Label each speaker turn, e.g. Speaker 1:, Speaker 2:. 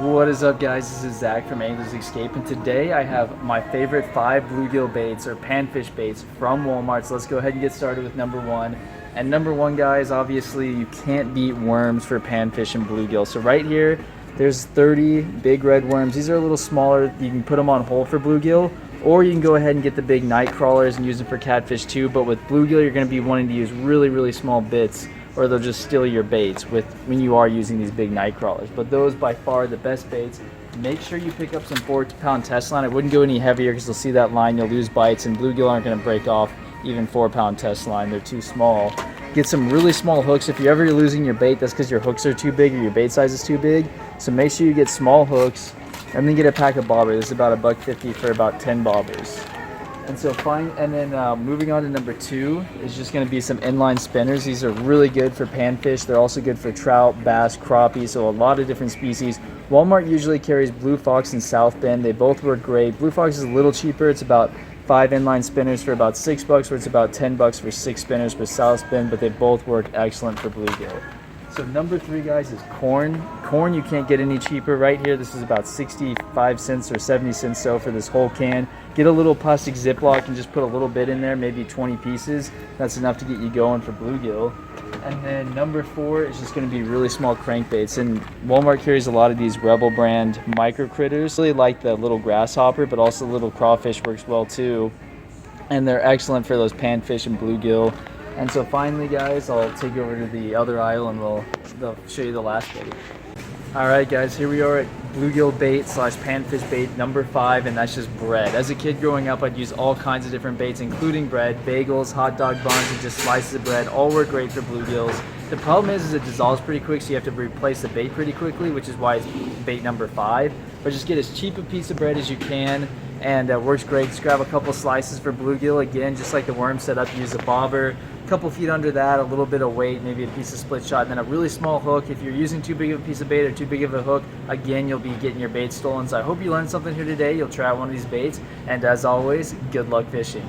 Speaker 1: What is up, guys? This is Zach from Anglers Escape, and today I have my favorite 5 bluegill baits or panfish baits from Walmart. So let's go ahead and get started with number 1. And number 1, guys, obviously you can't beat worms for panfish and bluegill. So right here, there's 30 big red worms. These are a little smaller. You can put them on whole for bluegill, or you can go ahead and get the big Nightcrawlers and use them for catfish too. But with bluegill, you're going to be wanting to use really small bits, or they'll just steal your baits when you are using these big Nightcrawlers. But those by far are the best baits. Make sure you pick up some 4-pound test line. I wouldn't go any heavier because you'll see that line, you'll lose bites, and bluegill aren't going to break off even 4-pound test line. They're too small. Get some really small hooks. If you're ever losing your bait, that's because your hooks are too big or your bait size is too big. So make sure you get small hooks, and then get a pack of bobbers. This is about $1.50 for about 10 bobbers. And so moving on to number 2 is just going to be some inline spinners. These are really good for panfish. They're also good for trout, bass, crappie, so a lot of different species. Walmart usually carries Bluefox and South Bend. They both work great. Bluefox is a little cheaper. It's about 5 inline spinners for about $6, or it's about $10 for 6 spinners for South Bend, but they both work excellent for bluegill. So number 3, guys, is corn. Corn you can't get any cheaper. Right here, this is about 65 cents or 70 cents so for this whole can. Get a little plastic Ziploc and just put a little bit in there, maybe 20 pieces. That's enough to get you going for bluegill. And then number 4 is just going to be really small crankbaits. And Walmart carries a lot of these Rebel brand Microcritters. Really like the little grasshopper, but also the little crawfish works well too. And they're excellent for those panfish and bluegill. And so finally, guys, I'll take you over to the other aisle and they'll show you the last bait. Alright guys, here we are at bluegill bait / panfish bait number 5, and that's just bread. As a kid growing up, I'd use all kinds of different baits, including bread, bagels, hot dog buns, and just slices of bread. All work great for bluegills. The problem is it dissolves pretty quick, so you have to replace the bait pretty quickly, which is why it's bait number 5. But just get as cheap a piece of bread as you can, and it works great. Just grab a couple slices for bluegill. Again, just like the worm setup, use a bobber, a couple feet under that, a little bit of weight, maybe a piece of split shot, and then a really small hook. If you're using too big of a piece of bait or too big of a hook, again, you'll be getting your bait stolen. So I hope you learned something here today. You'll try one of these baits, and as always, good luck fishing.